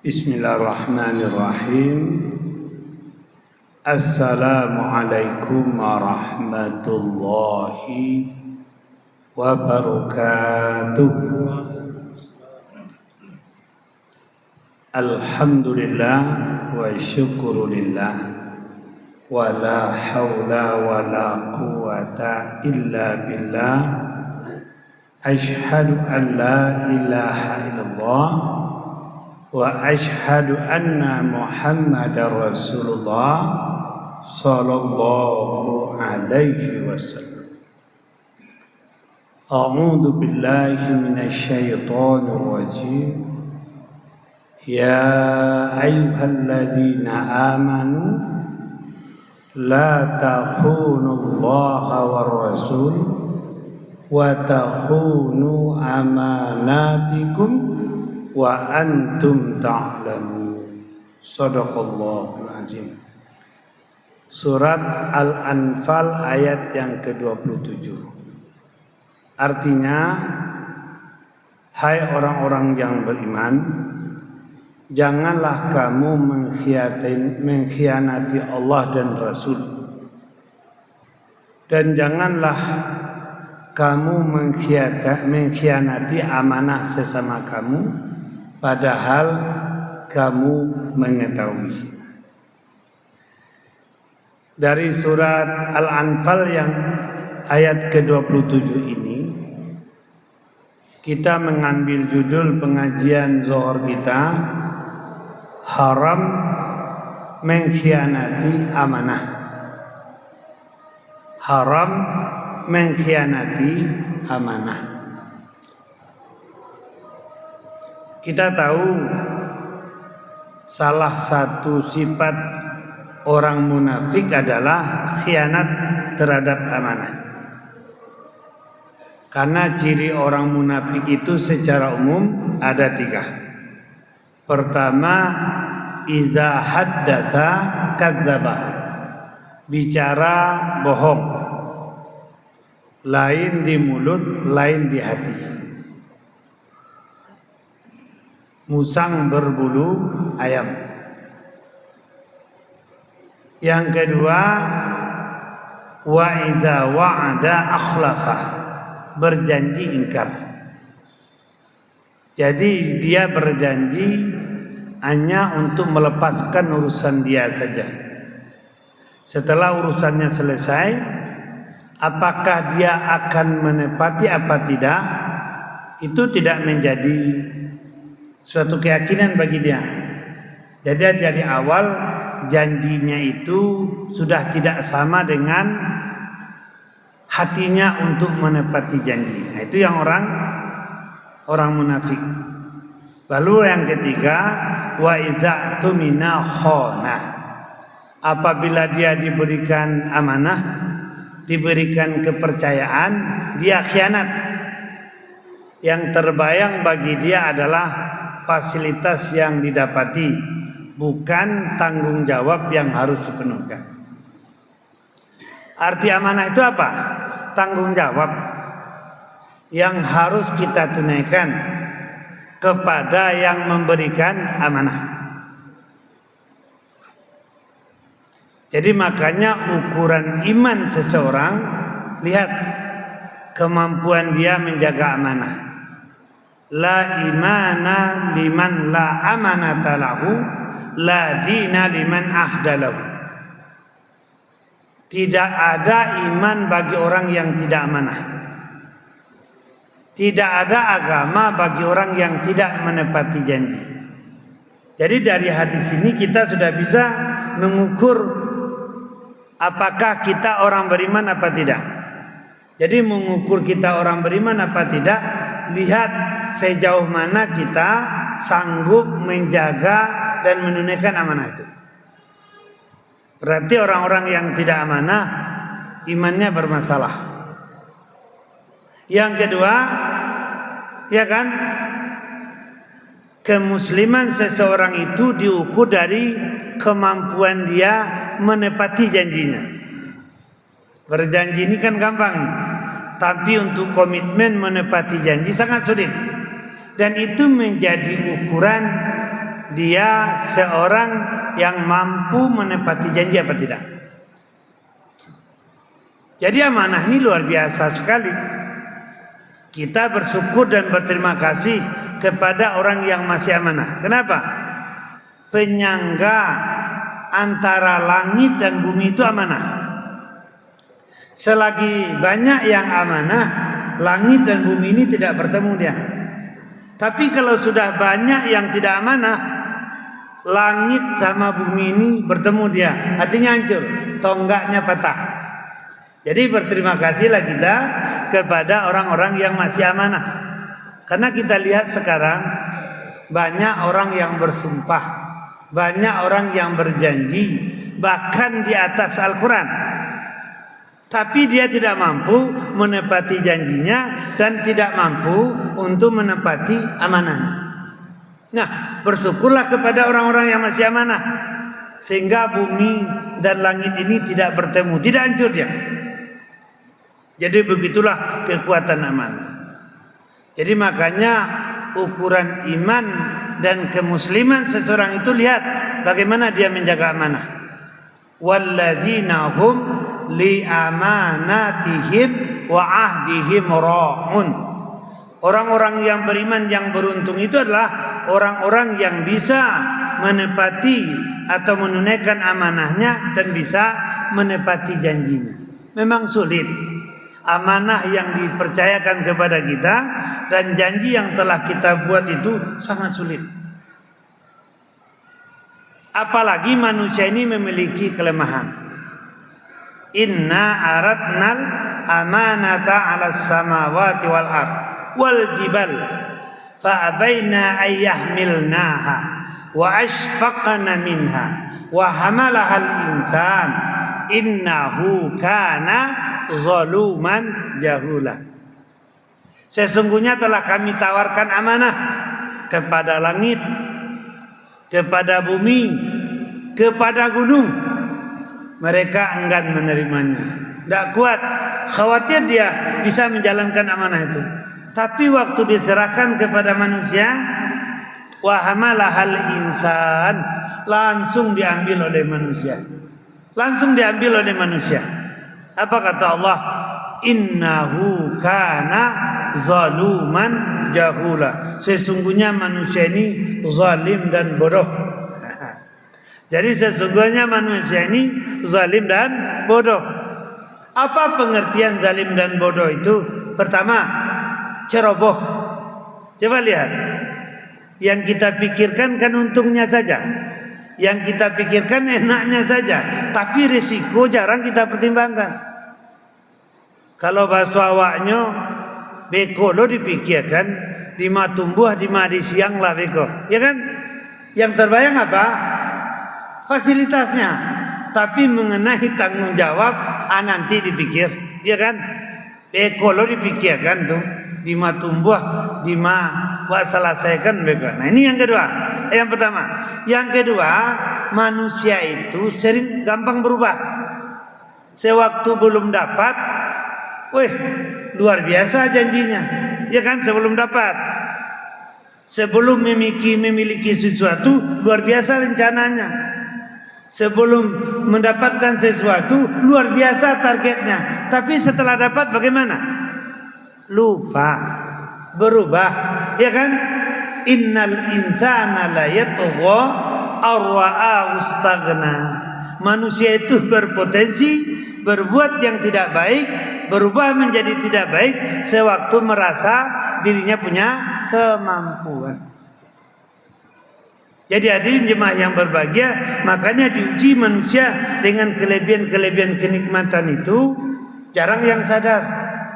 Bismillahirrahmanirrahim. Assalamualaikum warahmatullahi wabarakatuh. Alhamdulillah wa syukurulillah wa la hawla wa la quwata illa billah. Ashhadu an la ilaha illallah wa ashhadu anna Muhammadar Rasulullah sallallahu alaihi wasallam. A'udzu billahi minasy syaithanir rajim. Ya ayyuhalladzina amanu la takhunullaha war rasul wa takhunu amanatikum wa antum ta'lamun. Shadaqallahul azim. Surat Al-Anfal ayat yang ke-27. Artinya, hai orang-orang yang beriman, janganlah kamu mengkhianati Allah dan Rasul, dan janganlah kamu mengkhianati amanah sesama kamu, padahal kamu mengetahui. Dari surat Al-Anfal yang ayat ke-27 ini, kita mengambil judul pengajian zuhur kita, haram mengkhianati amanah. Haram mengkhianati amanah. Kita tahu salah satu sifat orang munafik adalah khianat terhadap amanah. Karena ciri orang munafik itu secara umum ada 3. Pertama, iza haddatsa kadzdzaba. Bicara bohong. Lain di mulut, lain di hati. Musang berbulu ayam. Yang kedua, wa iza wa'ada akhlafa. Berjanji ingkar. Jadi dia berjanji hanya untuk melepaskan urusan dia saja. Setelah urusannya selesai, apakah dia akan menepati apa tidak, itu tidak menjadi suatu keyakinan bagi dia. Jadi dari awal janjinya itu sudah tidak sama dengan hatinya untuk menepati janji. Nah, itu yang orang munafik. Lalu yang ketiga, wa iza tumina khana. Apabila dia diberikan amanah, diberikan kepercayaan, dia khianat. Yang terbayang bagi dia adalah fasilitas yang didapati, bukan tanggung jawab yang harus dipenuhkan. Arti amanah itu apa? Tanggung jawab yang harus kita tunaikan kepada yang memberikan amanah. Jadi makanya ukuran iman seseorang, lihat kemampuan dia menjaga amanah. La imana liman la amanata lahu, la dina liman ahdalahu. Tidak ada iman bagi orang yang tidak amanah. Tidak ada agama bagi orang yang tidak menepati janji. Jadi dari hadis ini kita sudah bisa mengukur apakah kita orang beriman apa tidak. Jadi mengukur kita orang beriman apa tidak, lihat sejauh mana kita sanggup menjaga dan menunaikan amanah itu. Berarti orang-orang yang tidak amanah imannya bermasalah. Yang kedua, ya kan, kemusliman seseorang itu diukur dari kemampuan dia menepati janjinya. Berjanji ini kan gampang, tapi untuk komitmen menepati janji sangat sulit. Dan itu menjadi ukuran dia seorang yang mampu menepati janji apa tidak. Jadi amanah ini luar biasa sekali. Kita bersyukur dan berterima kasih kepada orang yang masih amanah. Kenapa? Penyangga antara langit dan bumi itu amanah. Selagi banyak yang amanah, langit dan bumi ini tidak bertemu dia. Tapi kalau sudah banyak yang tidak amanah, langit sama bumi ini bertemu dia, artinya hancur, tonggaknya patah. Jadi berterima kasihlah kita kepada orang-orang yang masih amanah. Karena kita lihat sekarang banyak orang yang bersumpah, banyak orang yang berjanji, bahkan di atas Al-Quran. Tapi dia tidak mampu menepati janjinya dan tidak mampu untuk menepati amanahnya. Nah, bersyukurlah kepada orang-orang yang masih amanah, sehingga bumi dan langit ini tidak bertemu, tidak hancur dia. Jadi begitulah kekuatan amanah. Jadi makanya ukuran iman dan kemusliman seseorang itu, lihat bagaimana dia menjaga amanah. Walladzina hum li amanatihim wa ahdihim ra'un. Orang-orang yang beriman yang beruntung itu adalah orang-orang yang bisa menepati atau menunaikan amanahnya dan bisa menepati janjinya. Memang sulit amanah yang dipercayakan kepada kita dan janji yang telah kita buat itu sangat sulit. Apalagi manusia ini memiliki kelemahan. Inna aradnal amanata 'alas samawati wal ard wal jibal fa abaina ay yahmilnaha wa ashfaqna minha wa hamalaha al insan innahu kana zaluman jahula. Sesungguhnya telah kami tawarkan amanah kepada langit, kepada bumi, kepada gunung. Mereka enggan menerimanya, tidak kuat, khawatir dia bisa menjalankan amanah itu. Tapi waktu diserahkan kepada manusia, wa hamalahal insan, langsung diambil oleh manusia. Langsung diambil oleh manusia. Apa kata Allah? Innahu kana zaluman jahula. Sesungguhnya manusia ini zalim dan bodoh. Jadi sesungguhnya manusia ini zalim dan bodoh. Apa pengertian zalim dan bodoh itu? Pertama, ceroboh. Coba lihat. Yang kita pikirkan kan untungnya saja. Yang kita pikirkan enaknya saja. Tapi risiko jarang kita pertimbangkan. Kalau bahasa awaknya, beko lo dipikirkan, di ma tumbuh, di ma di siang lah beko. Ya kan? Yang terbayang apa? Fasilitasnya, tapi mengenai tanggung jawab nanti dipikir, ya kan? Kalau dipikirkan tuh, di ma tumbuh, di ma selesaikan beko. Nah ini yang kedua, yang pertama. Yang kedua, manusia itu sering gampang berubah. Sewaktu belum dapat, luar biasa janjinya, ya kan? Sebelum dapat, sebelum memiliki sesuatu, luar biasa rencananya. Sebelum mendapatkan sesuatu, luar biasa targetnya. Tapi setelah dapat bagaimana? Lupa, berubah, ya kan? Innal insana la yatgha ar-ra'a istaghna. Manusia itu berpotensi berbuat yang tidak baik, berubah menjadi tidak baik sewaktu merasa dirinya punya kemampuan. Jadi hadirin jemaah yang berbahagia, makanya diuji manusia dengan kelebihan-kelebihan kenikmatan itu jarang yang sadar,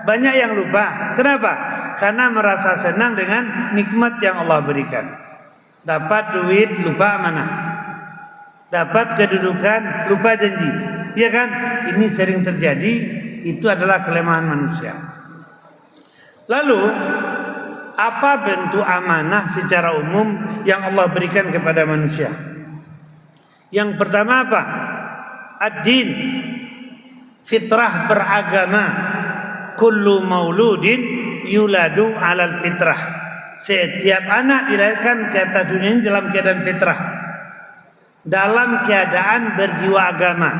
banyak yang lupa. Kenapa? Karena merasa senang dengan nikmat yang Allah berikan. Dapat duit, lupa amanah. Dapat kedudukan, lupa janji. Iya kan? Ini sering terjadi, itu adalah kelemahan manusia. Lalu apa bentuk amanah secara umum yang Allah berikan kepada manusia? Yang pertama apa? Ad-din, fitrah beragama. Kullu mauludin yuladu alal fitrah. Setiap anak dilahirkan ke atas dunia ini dalam keadaan fitrah, dalam keadaan berjiwa agama.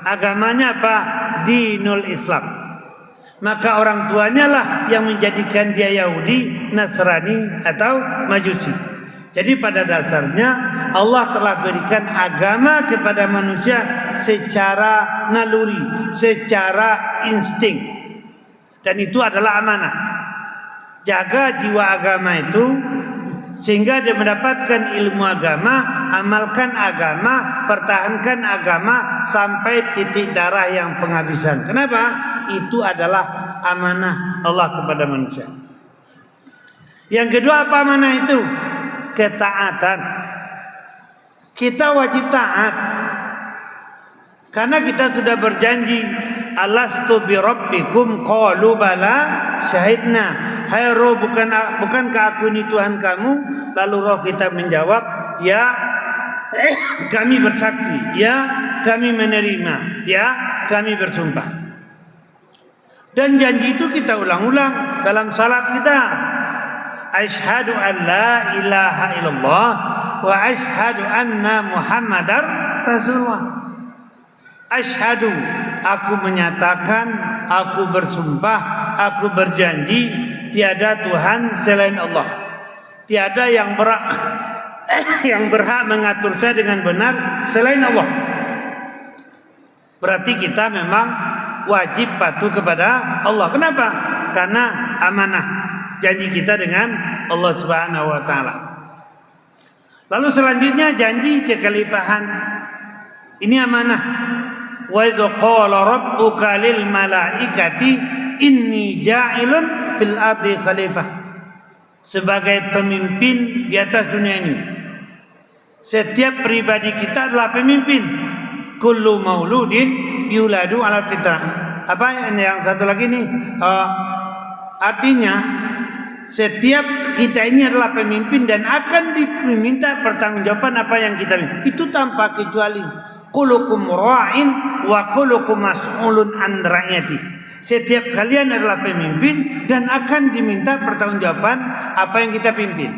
Agamanya apa? Dinul Islam. Maka orang tuanya lah yang menjadikan dia Yahudi, Nasrani atau Majusi. Jadi pada dasarnya Allah telah berikan agama kepada manusia secara naluri, secara insting. Dan itu adalah amanah. Jaga jiwa agama itu sehingga dia mendapatkan ilmu agama, amalkan agama, pertahankan agama sampai titik darah yang penghabisan. Kenapa? Itu adalah amanah Allah kepada manusia. Yang kedua, apa amanah itu? Ketaatan. Kita wajib taat karena kita sudah berjanji, alastu bi rabbikum qalu bala syahidna. Hai roh, bukankah aku ini Tuhan kamu? Lalu roh kita menjawab, ya kami bersaksi, ya kami menerima, ya kami bersumpah. Dan janji itu kita ulang-ulang dalam salat kita. Asyhadu an la ilaha illallah wa asyhadu anna Muhammadar Rasulullah. Asyhadu, aku menyatakan, aku bersumpah, aku berjanji tiada Tuhan selain Allah. Tiada yang berhak mengatur saya dengan benar selain Allah. Berarti kita memang wajib patuh kepada Allah. Kenapa? Karena amanah janji kita dengan Allah Subhanahu wa taala. Lalu selanjutnya janji kekhalifahan. Ini amanah. Wa idz qala rabbuka lil malaikati inni ja'ilun fil ardi khalifah. Sebagai pemimpin di atas dunia ini, setiap pribadi kita adalah pemimpin. Kullu mauludin yuladu ala fitrah. Apa yang satu lagi nih? Artinya setiap kita ini adalah pemimpin dan akan diminta pertanggungjawaban apa yang kita minta. Itu tanpa kecuali. Kullukum ra'in wa kullukum mas'ulun an ra'iyati. Setiap kalian adalah pemimpin dan akan diminta pertanggungjawaban apa yang kita pimpin.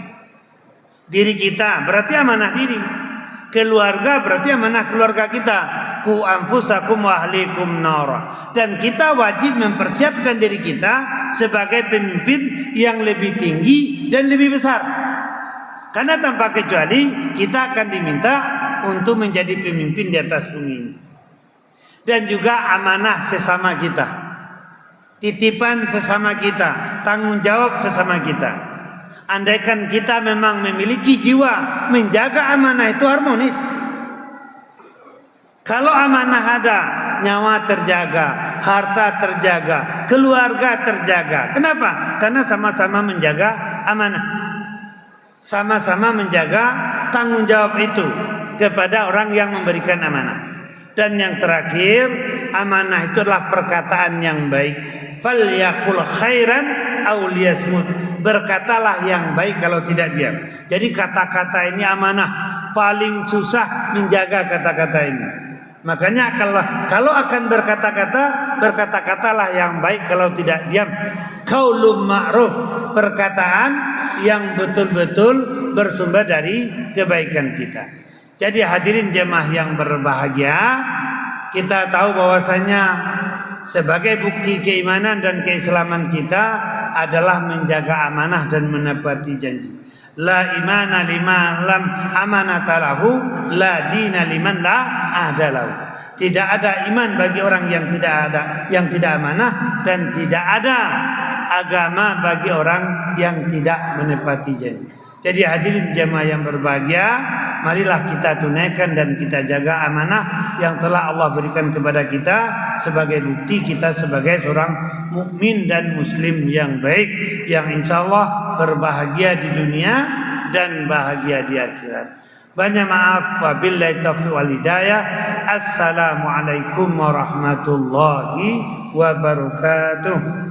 Diri kita berarti amanah diri. Keluarga berarti amanah keluarga kita. Ku anfusakum wa ahlikum nara. Dan kita wajib mempersiapkan diri kita sebagai pemimpin yang lebih tinggi dan lebih besar. Karena tanpa kecuali kita akan diminta untuk menjadi pemimpin di atas bumi ini. Dan juga amanah sesama kita, titipan sesama kita, tanggung jawab sesama kita. Andaikan kita memang memiliki jiwa menjaga amanah itu harmonis. Kalau amanah ada, nyawa terjaga, harta terjaga, keluarga terjaga. Kenapa? Karena sama-sama menjaga amanah. Sama-sama menjaga tanggung jawab itu kepada orang yang memberikan amanah. Dan yang terakhir, amanah itu adalah perkataan yang baik. Falyaqul khairan aw liyasmut. Berkatalah yang baik kalau tidak diam. Jadi kata-kata ini amanah. Paling susah menjaga kata-kata ini. Makanya kalau akan berkata-kata, berkata-katalah yang baik kalau tidak diam. Qaulun ma'ruf, perkataan yang betul-betul bersumber dari kebaikan kita. Jadi hadirin jemaah yang berbahagia, kita tahu bahwasanya sebagai bukti keimanan dan keislaman kita adalah menjaga amanah dan menepati janji. La imana liman lam amanata lahu, la dina liman la ahdalahu. Tidak ada iman bagi orang yang tidak amanah, dan tidak ada agama bagi orang yang tidak menepati janji. Jadi hadirin jemaah yang berbahagia, marilah kita tunaikan dan kita jaga amanah yang telah Allah berikan kepada kita sebagai bukti kita sebagai seorang mukmin dan muslim yang baik, yang insyaallah berbahagia di dunia dan bahagia di akhirat. Banyak maaf, wabillahi taufiq wal hidayah. Assalamualaikum warahmatullahi wabarakatuh.